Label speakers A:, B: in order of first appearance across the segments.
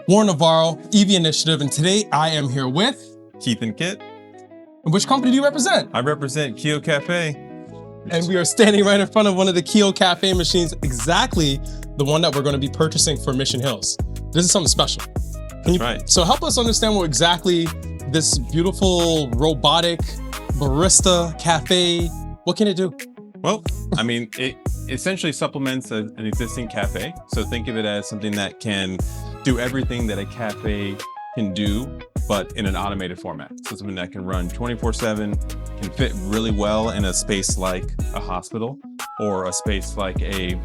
A: Warren Navarro, EV Initiative, and today I am here with...
B: Keith and Kit.
A: Which company do you represent?
B: I represent KioCafé.
A: And we are standing right in front of one of the KioCafé machines, exactly the one that we're going to be purchasing for Mission Hills. This is something special.
B: That's right.
A: So help us understand what exactly this beautiful robotic barista cafe, what can it do?
B: Well, I mean, it essentially supplements an existing cafe. So think of it as something that can do everything that a cafe can do, but in an automated format. So something that can run 24/7, can fit really well in a space like a hospital or a space like a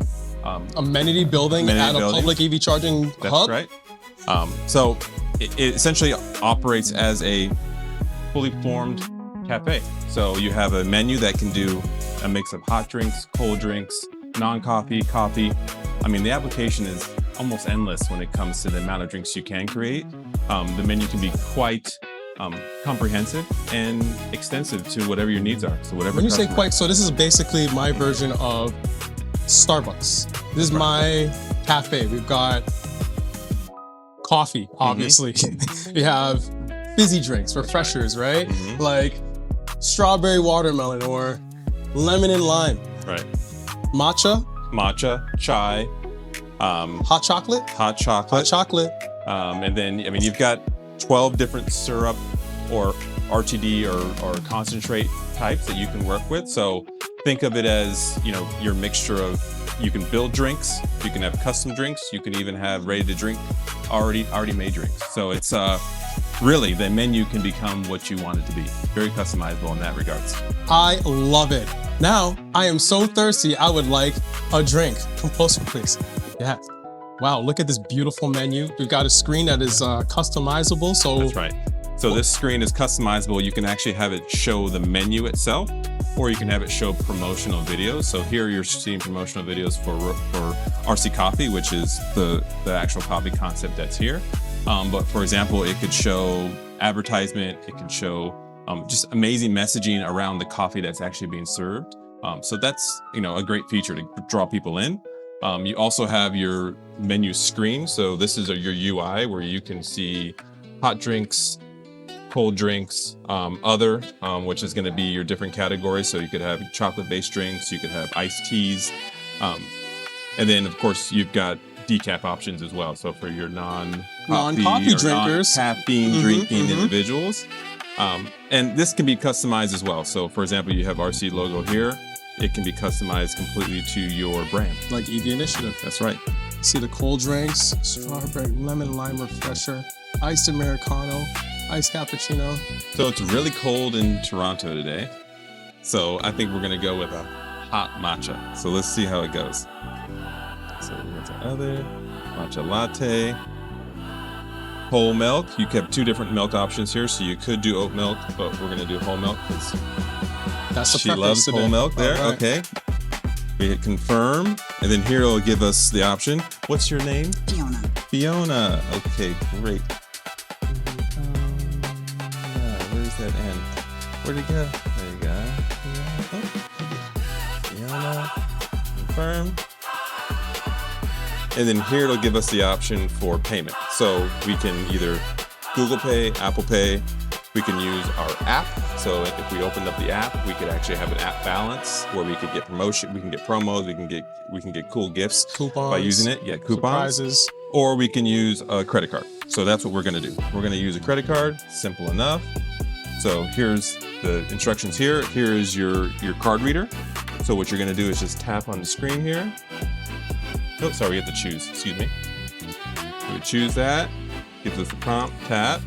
A: amenity building at a public EV charging hub.
B: That's right. So it essentially operates as a fully formed cafe. So you have a menu that can do a mix of hot drinks, cold drinks, non-coffee, coffee. I mean, the application is almost endless when it comes to the amount of drinks you can create. The menu can be quite comprehensive and extensive to whatever your needs are. So whatever.
A: When you say quite, so this is basically my version of Starbucks. This is my cafe. We've got coffee, obviously. We have fizzy drinks, refreshers, right? Like strawberry watermelon or lemon and lime.
B: Right.
A: Matcha,
B: chai,
A: hot chocolate.
B: And then, I mean, you've got 12 different syrup or RTD or concentrate types that you can work with. So think of it as, you know, your mixture of, you can build drinks, you can have custom drinks, you can even have ready to drink, already made drinks. So it's really, the menu can become what you want it to be. Very customizable in that regards.
A: I love it. Now, I am so thirsty, I would like a drink. Come closer, please. Yeah. Wow, look at this beautiful menu. We've got a screen that is customizable. So
B: that's right. So this screen is customizable. You can actually have it show the menu itself, or you can have it show promotional videos. So here you're seeing promotional videos for RC Coffee, which is the actual coffee concept that's here. But for example, it could show advertisement. It could show just amazing messaging around the coffee that's actually being served. So that's, you know, a great feature to draw people in. You also have your menu screen. So this is your UI where you can see hot drinks, cold drinks, other, which is going to be your different categories. So you could have chocolate-based drinks, you could have iced teas. And then of course you've got decaf options as well. So for your non-coffee drinkers, caffeine drinking individuals. And this can be customized as well. So for example, you have RC logo here. It can be customized completely to your brand.
A: Like EV Initiative.
B: That's right.
A: See the cold drinks, strawberry, lemon, lime refresher, iced Americano, iced cappuccino.
B: So it's really cold in Toronto today. So I think we're gonna go with a hot matcha. So let's see how it goes. So we got the other, matcha latte, whole milk. You have two different milk options here. So you could do oat milk, but we're gonna do whole milk because she loves whole milk there. Right. Okay. We hit confirm, and then here it'll give us the option. What's your name?
C: Fiona.
B: Fiona. Okay, great. Where's that end? Where'd it go? There you go. Fiona. Confirm. And then here it'll give us the option for payment. So we can either Google Pay, Apple Pay. We can use our app. So if we opened up the app, we could actually have an app balance where we could get promotion, we can get promos, we can get cool gifts
A: coupons,
B: by using it. Yeah, coupons.
A: Surprises.
B: Or we can use a credit card. So that's what we're gonna do. We're gonna use a credit card, simple enough. So here's the instructions here. Here is your card reader. So what you're gonna do is just tap on the screen here. Oh, sorry, we have to choose, excuse me. We choose that, gives us the prompt, tap.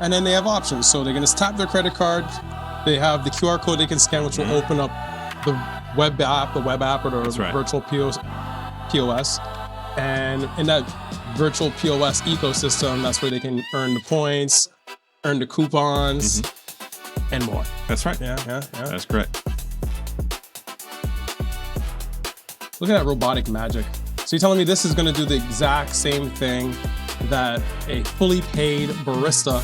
A: And then they have options. So they're going to tap their credit card. They have the QR code they can scan, which will open up the web app or the virtual POS. And in that virtual POS ecosystem, that's where they can earn the points, earn the coupons, and more.
B: That's right.
A: Yeah.
B: That's correct.
A: Look at that robotic magic. So you're telling me this is going to do the exact same thing that a fully paid barista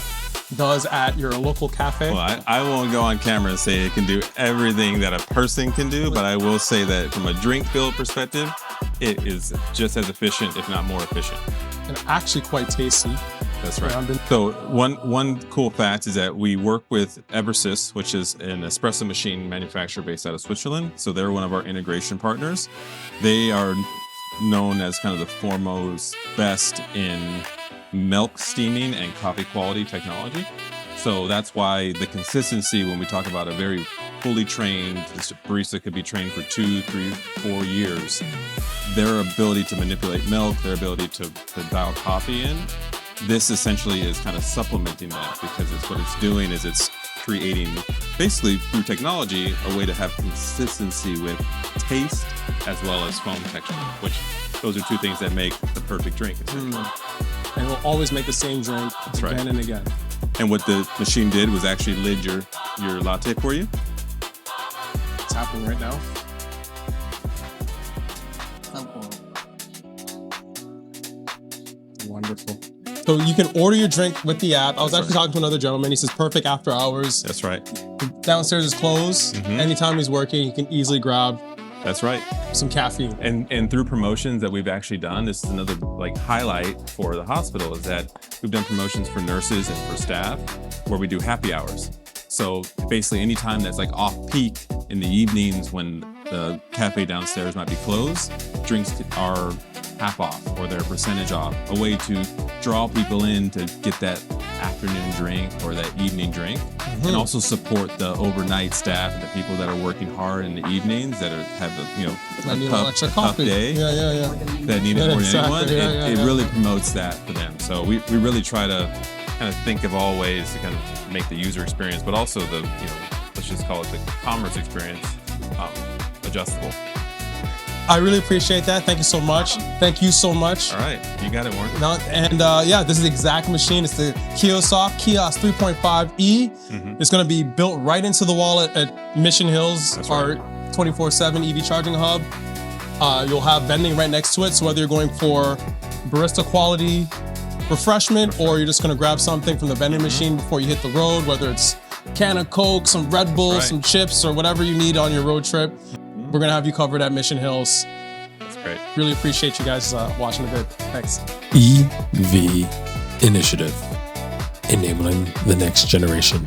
A: does at your local cafe?
B: Well, I won't go on camera and say it can do everything that a person can do, but I will say that from a drink build perspective, it is just as efficient, if not more efficient.
A: and actually quite tasty.
B: That's right. So one cool fact is that we work with Eversys, which is an espresso machine manufacturer based out of Switzerland. So they're one of our integration partners. They are known as kind of the foremost best in milk steaming and coffee quality technology. So that's why the consistency, when we talk about a very fully trained barista, could be trained for 2, 3, 4 years. Their ability to manipulate milk, their ability to dial coffee in, this essentially is kind of supplementing that, because what it's doing is it's creating, basically through technology, a way to have consistency with taste as well as foam texture, which those are two things that make the perfect drink. And
A: we'll always make the same drink again and again.
B: And what the machine did was actually lid your latte for you.
A: It's happening right now. Wonderful. So you can order your drink with the app. I was actually talking to another gentleman. He says perfect after hours.
B: That's right.
A: Downstairs is closed. Anytime he's working, he can easily grab.
B: That's right.
A: Some caffeine.
B: And through promotions that we've actually done, this is another like highlight for the hospital, is that we've done promotions for nurses and for staff where we do happy hours. So basically anytime that's like off peak in the evenings when the cafe downstairs might be closed, drinks are half off or they're percentage off, a way to draw people in to get that afternoon drink or that evening drink, and also support the overnight staff and the people that are working hard in the evenings that have a tough day that need it more than anyone. It really promotes that for them. So we really try to kind of think of all ways to kind of make the user experience, but also the, let's just call it the commerce experience, adjustable.
A: I really appreciate that. Thank you so much. Thank you so much.
B: All right, you got it, Warren.
A: This is the exact machine. It's the kiosk 3.5E. It's going to be built right into the wall at Mission Hills, our 24/7 EV charging hub. You'll have vending right next to it. So whether you're going for barista quality refreshment or you're just going to grab something from the vending machine before you hit the road, whether it's a can of Coke, some Red Bull, some chips, or whatever you need on your road trip, we're going to have you covered at Mission Hills.
B: That's great.
A: Really appreciate you guys watching the vid. Thanks.
C: EV Initiative, enabling the next generation.